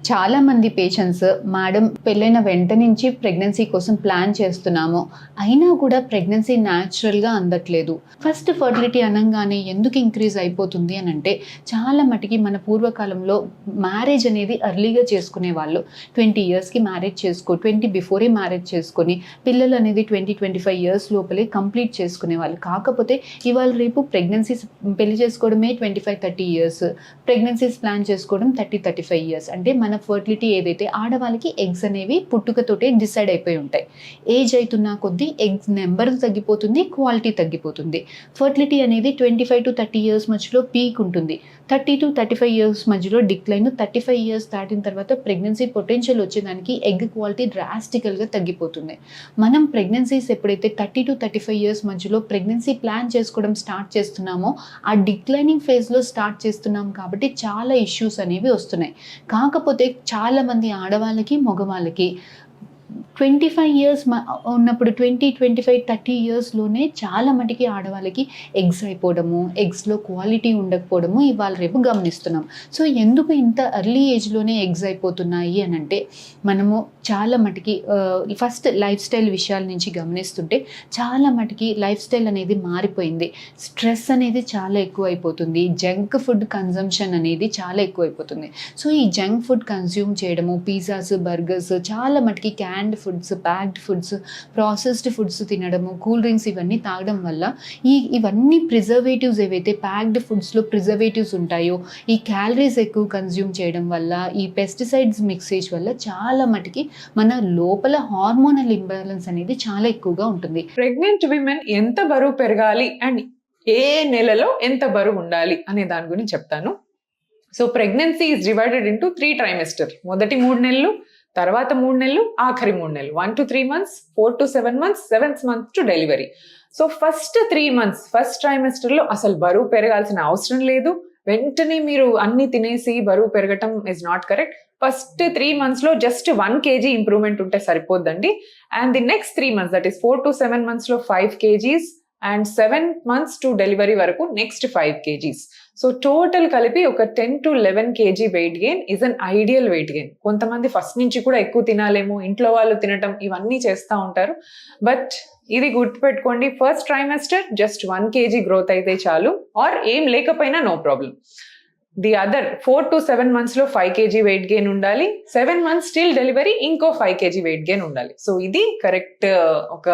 చాలామంది patients madam పెళ్ళైన వెంట నుంచి ప్రెగ్నెన్సీ కోసం ప్లాన్ చేస్తున్నాము, అయినా కూడా ప్రెగ్నెన్సీ న్యాచురల్గా అందట్లేదు. ఫస్ట్ ఫర్టిలిటీ అనగానే ఎందుకు ఇంక్రీజ్ అయిపోతుంది అని అంటే, చాలా మటుకి మన పూర్వకాలంలో మ్యారేజ్ అనేది అర్లీగా చేసుకునే వాళ్ళు. 20 ఇయర్స్కి మ్యారేజ్ 20 బిఫోరే మ్యారేజ్ చేసుకొని పిల్లలు అనేది 25 ఇయర్స్ లోపలే కంప్లీట్ చేసుకునే వాళ్ళు. కాకపోతే ఇవాళ రేపు ప్రెగ్నెన్సీస్ పెళ్లి చేసుకోవడమే 25-30 ఇయర్స్, ప్రెగ్నెన్సీస్ ప్లాన్ చేసుకోవడం 30-35 ఇయర్స్. అంటే మన ఫర్టిలిటీ ఏదైతే ఆడవాళ్ళకి ఎగ్స్ అనేవి పుట్టుకతోటే డిసైడ్ అయిపోయి ఉంటాయి. ఏజ్ అవుతున్నా కొద్దీ ఎగ్స్ నెంబర్ తగ్గిపోతుంది, క్వాలిటీ తగ్గిపోతుంది. ఫర్టిలిటీ అనేది 25-30 ఇయర్స్ మధ్యలో పీక్ ఉంటుంది, 30-35 ఇయర్స్ మధ్యలో డిక్లైన్, 35 ఇయర్స్ దాటిన తర్వాత ప్రెగ్నెన్సీ పొటెన్షియల్ వచ్చేదానికి ఎగ్ క్వాలిటీ డ్రాస్టికల్గా తగ్గిపోతుంది. మనం ప్రెగ్నెన్సీస్ ఎప్పుడైతే 30-35 ఇయర్స్ మధ్యలో ప్రెగ్నెన్సీ ప్లాన్ చేసుకోవడం స్టార్ట్ చేస్తున్నామో ఆ డిక్లైనింగ్ ఫేజ్లో స్టార్ట్ చేస్తున్నాం కాబట్టి చాలా ఇష్యూస్ అనేవి వస్తున్నాయి. కాకపోతే చాలామంది ఆడవాళ్ళకి మగవాళ్ళకి 25 ఇయర్స్ ఉన్నప్పుడు 20-25-30 ఇయర్స్లోనే చాలా మటుకి ఆడవాళ్ళకి ఎగ్స్ అయిపోవడము, ఎగ్స్లో క్వాలిటీ ఉండకపోవడము ఇవాళ రేపు గమనిస్తున్నాం. సో ఎందుకు ఇంత ఎర్లీ ఏజ్లోనే ఎగ్స్ అయిపోతున్నాయి అని అంటే, మనము చాలా మటుకి ఫస్ట్ లైఫ్ స్టైల్ విషయాల నుంచి గమనిస్తుంటే చాలా మటుకి లైఫ్ స్టైల్ అనేది మారిపోయింది. స్ట్రెస్ అనేది చాలా ఎక్కువ అయిపోతుంది, జంక్ ఫుడ్ కన్జంప్షన్ అనేది చాలా ఎక్కువ అయిపోతుంది. సో ఈ జంక్ ఫుడ్ కన్జ్యూమ్ చేయడము, పిజ్జాస్, బర్గర్స్, చాలా మటుకి క్యాండ్ foods, packed foods, processed foods తినడము, కూల్ డ్రింక్స్ ఇవన్నీ తాగడం వల్ల ఇవన్నీ ప్రిజర్వేటివ్స్ ఏవైతే ప్యాక్డ్ ఫుడ్స్లో ప్రిజర్వేటివ్స్ ఉంటాయో, ఈ క్యాలరీస్ ఎక్కువ కన్జ్యూమ్ చేయడం వల్ల, ఈ పెస్టిసైడ్స్ మిక్సేజ్ వల్ల చాలా మటుకి మన లోపల హార్మోనల్ ఇంబ్యాలెన్స్ అనేది చాలా ఎక్కువగా ఉంటుంది. ప్రెగ్నెంట్ విమెన్ ఎంత బరువు పెరగాలి అండ్ ఏ నెలలో ఎంత బరువు ఉండాలి అనే దాని గురించి చెప్తాను. So pregnancy is divided into 3 trimester. మొదటి 3 నెలలు, తర్వాత 3 నెలలు, ఆఖరి 3 నెలలు, 1 to 3 months, 4 to 7 months, 7th month to delivery. So first 3 months first ట్రైమెస్టర్లో అసలు బరువు పెరగాల్సిన అవసరం లేదు. వెంటనే మీరు అన్ని తినేసి బరువు పెరగటం is not correct. First 3 months లో జస్ట్ 1 kg ఇంప్రూవ్మెంట్ ఉంటే సరిపోద్దండి. And the next 3 months, that is 4 to 7 months లో 5 kgs and 7 months to delivery వరకు నెక్స్ట్ 5 kgs. సో టోటల్ కలిపి ఒక 10 to 11 kg weight gain is an ideal weight gain. కొంతమంది first నుంచి కూడా ఎక్కువ తినాలేమో, ఇంట్లో వాళ్ళు తినటం ఇవన్నీ చేస్తూ ఉంటారు. బట్ ఇది గుర్తుపెట్టుకోండి, first trimester just 1 kg growth అయితే చాలు, ఆర్ ఏం లేకపోయినా no problem. The other 4 to 7 months లో 5 kg వెయిట్ గెయిన్ ఉండాలి, 7 months స్టిల్ డెలివరీ ఇంకో 5 kg వెయిట్ గెయిన్ ఉండాలి. సో ఇది కరెక్ట్ ఒక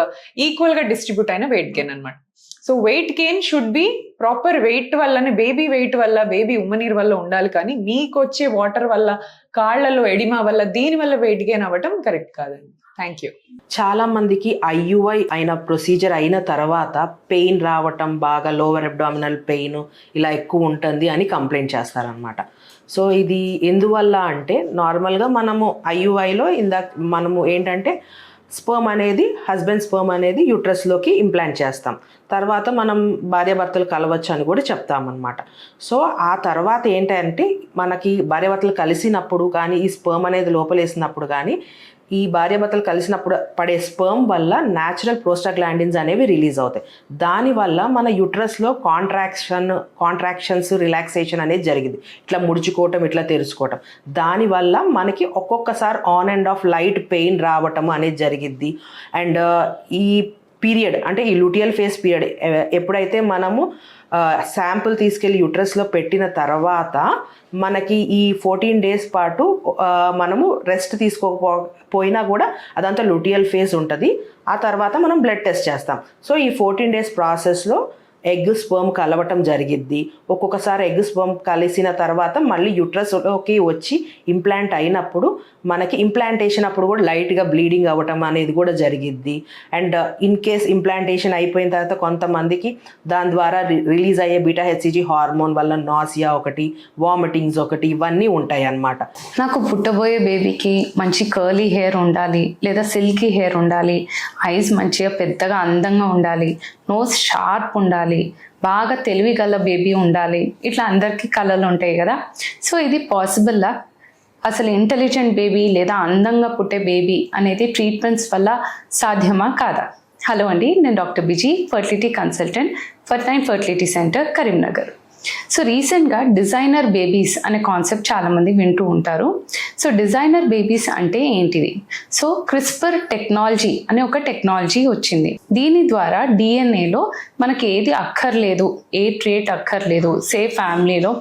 ఈక్వల్ గా డిస్ట్రిబ్యూట్ అయిన వెయిట్ గెయిన్ అనమాట. So weight gain should be proper weight వల్లనే, బేబీ వెయిట్ వల్ల, బేబీ ఉమ్మనీరు వల్ల ఉండాలి. కానీ మీకు వచ్చే వాటర్ వల్ల, కాళ్లలో ఎడిమా వల్ల, దీని వల్ల వెయిట్ గెయిన్ అవ్వటం కరెక్ట్ కాదండి. Thank you. చాలా మందికి IUI అయిన ప్రొసీజర్ అయిన తర్వాత పెయిన్ రావటం, బాగా లోవర్ అబ్డామినల్ పెయిన్ ఇలా ఎక్కువ ఉంటుంది అని కంప్లైంట్ చేస్తారనమాట. సో ఇది ఎందువల్ల అంటే, నార్మల్గా మనము IUIలో మనము ఏంటంటే స్పర్మ్ అనేది, హస్బెండ్ స్పర్మ్ అనేది యూట్రస్లోకి ఇంప్లాంట్ చేస్తాం. తర్వాత మనం భార్యాభర్తలు కలవచ్చు అని కూడా చెప్తామన్నమాట. సో ఆ తర్వాత ఏంటంటే, మనకి భార్యాభర్తలు కలిసినప్పుడు కానీ, ఈ స్పర్మ్ అనేది లోపలేసినప్పుడు కానీ, ఈ భార్యాభర్తలు కలిసినప్పుడు పడే స్పర్మ్ వల్ల న్యాచురల్ ప్రోస్టాగ్లాండిన్స్ అనేవి రిలీజ్ అవుతాయి. దానివల్ల మన యూట్రస్లో కాంట్రాక్షన్స్, రిలాక్సేషన్ అనేది జరిగింది. ఇట్లా ముడుచుకోవటం, ఇట్లా తెరుచుకోవటం, దానివల్ల మనకి ఒక్కొక్కసారి on and of light pain రావటం అనేది జరిగిద్ది. అండ్ ఈ పీరియడ్ అంటే ఈ లూటియల్ ఫేస్ పీరియడ్ ఎప్పుడైతే మనము శాంపుల్ తీసుకెళ్ళి యూట్రస్లో పెట్టిన తర్వాత మనకి ఈ 14 days పాటు మనము రెస్ట్ తీసుకోకపోయినా కూడా అదంతా లూటియల్ ఫేజ్ ఉంటుంది. ఆ తర్వాత మనం బ్లడ్ టెస్ట్ చేస్తాం. సో ఈ 14 days ప్రాసెస్లో ఎగ్ స్పర్మ్ కలవటం జరిగిద్ది. ఒక్కొక్కసారి ఎగ్ స్పర్మ్ కలిసిన తర్వాత మళ్ళీ యూట్రస్లోకి వచ్చి ఇంప్లాంట్ అయినప్పుడు మనకి ఇంప్లాంటేషన్ అప్పుడు కూడా లైట్గా బ్లీడింగ్ అవ్వటం అనేది కూడా జరిగిద్ది. అండ్ ఇన్ కేస్ ఇంప్లాంటేషన్ అయిపోయిన తర్వాత కొంతమందికి దాని ద్వారా రిలీజ్ అయ్యే బీటా హెచ్సిజీ హార్మోన్ వల్ల నాసియా ఒకటి, వామిటింగ్స్ ఒకటి, ఇవన్నీ ఉంటాయి అన్నమాట. నాకు పుట్టబోయే బేబీకి మంచి కర్లీ హెయిర్ ఉండాలి, లేదా సిల్కీ హెయిర్ ఉండాలి, ఐస్ మంచిగా పెద్దగా అందంగా ఉండాలి, నోస్ షార్ప్ ఉండాలి, బాగా తెలివి గల బేబీ ఉండాలి, ఇట్లా అందరికీ కళలు ఉంటాయి కదా. సో ఇది పాసిబుల్లా? అసలు ఇంటెలిజెంట్ బేబీ లేదా అందంగా పుట్టే బేబీ అనేది ట్రీట్మెంట్స్ వల్ల సాధ్యమా కాదా? హలో అండి, నేను డాక్టర్ బిజీ, ఫర్టిలిటీ కన్సల్టెంట్, ఫర్టైన్ ఫర్టిలిటీ సెంటర్, కరీంనగర్. సో రీసెంట్గా డిజైనర్ బేబీస్ అనే కాన్సెప్ట్ చాలామంది వింటూ ఉంటారు. సో డిజైనర్ బేబీస్ అంటే ఏంటిది? సో క్రిస్పర్ టెక్నాలజీ అనే ఒక టెక్నాలజీ వచ్చింది. దీని ద్వారా డిఎన్ఏలో మనకి ఏది అక్కర్లేదు, ఏ ట్రేట్ అక్కర్లేదు, ఫ్యామిలీలో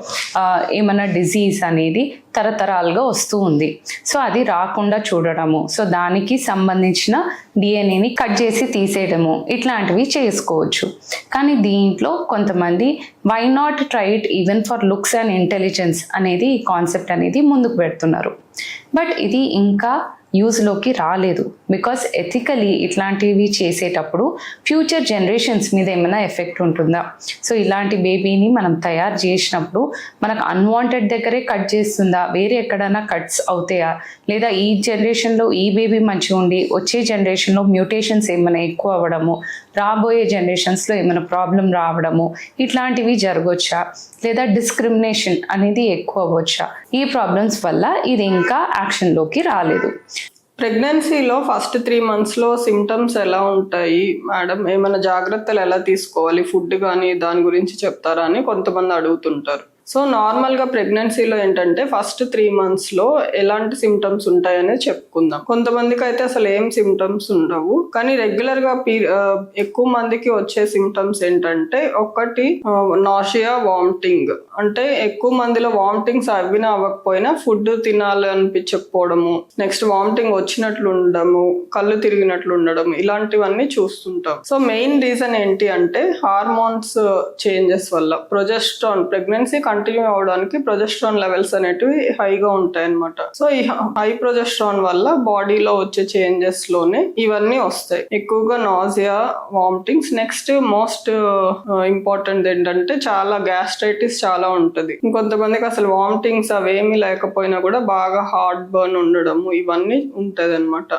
ఏమన్నా డిజీజ్ అనేది తరతరాలుగా వస్తూ ఉంది. సో అది రాకుండా చూడడము, సో దానికి సంబంధించిన డిఎన్ఏని కట్ చేసి తీసేయడము, ఇట్లాంటివి చేసుకోవచ్చు. కానీ దీంట్లో కొంతమంది why not try it even for looks and intelligence అనేది ఈ కాన్సెప్ట్ అనేది ముందుకు పెడుతున్నారు. బట్ ఇది ఇంకా యూజ్లోకి రాలేదు. బికాస్ ఎథికలీ ఇట్లాంటివి చేసేటప్పుడు ఫ్యూచర్ జనరేషన్స్ మీద ఏమైనా ఎఫెక్ట్ ఉంటుందా? సో ఇలాంటి బేబీని మనం తయారు చేసినప్పుడు మనకు అన్వాంటెడ్ దగ్గరే కట్ చేస్తుందా, వేరే ఎక్కడైనా కట్స్ అవుతాయా, లేదా ఈ జనరేషన్లో ఈ బేబీ మంచిగా ఉండి వచ్చే జనరేషన్లో మ్యూటేషన్స్ ఏమైనా ఎక్కువ అవ్వడము, రాబోయే జనరేషన్స్లో ఏమైనా ప్రాబ్లం రావడము, ఇట్లాంటివి జరగవచ్చా, లేదా డిస్క్రిమినేషన్ అనేది ఎక్కువ అవ్వచ్చా? ఈ ప్రాబ్లమ్స్ వల్ల ఇది ఇంకా యాక్షన్లోకి రాలేదు. ప్రెగ్నెన్సీలో ఫస్ట్ 3 monthsలో సిమ్టమ్స్ ఎలా ఉంటాయి మేడం, ఏమైనా జాగ్రత్తలు ఎలా తీసుకోవాలి, ఫుడ్ కానీ దాని గురించి చెప్తారా అని కొంతమంది అడుగుతుంటారు. సో నార్మల్గా ప్రెగ్నెన్సీలో ఏంటంటే ఫస్ట్ 3 monthsలో ఎలాంటి సిమ్టమ్స్ ఉంటాయనే చెప్పుకుందాం. కొంతమందికి అయితే అసలు ఏం సిమ్టమ్స్ ఉండవు, కానీ రెగ్యులర్గా ఎక్కువ మందికి వచ్చే సిమ్టమ్స్ ఏంటంటే ఒకటి నాషియా, వామిటింగ్. అంటే ఎక్కువ మందిలో వామిటింగ్స్ అవినా అవ్వకపోయినా ఫుడ్ తినాలనిపించకపోవడము, నెక్స్ట్ వామిటింగ్ వచ్చినట్లు ఉండడము, కళ్ళు తిరిగినట్లు ఉండడం, ఇలాంటివన్నీ చూస్తుంటాం. సో మెయిన్ రీజన్ ఏంటి అంటే హార్మోన్స్ చేంజెస్ వల్ల. ప్రొజెస్ట్రాన్ ప్రెగ్నెన్సీ కంటిన్యూ అవడానికి ప్రొజెస్ట్రాన్ లెవెల్స్ అనేటివి హైగా ఉంటాయి అన్నమాట. సో ఈ హై ప్రొజెస్ట్రాన్ వల్ల బాడీలో వచ్చే చేంజెస్ లోనే ఇవన్నీ వస్తాయి. ఎక్కువగా nausea, vomitings. Next most important ఏంటంటే చాలా గ్యాస్ట్రైటిస్ చాలా ఉంటది. ఇంకొంతమందికి అసలు వామిటింగ్స్ అవేమీ లేకపోయినా కూడా బాగా హార్ట్ బర్న్ ఉండడము, ఇవన్నీ ఉంటది అన్నమాట.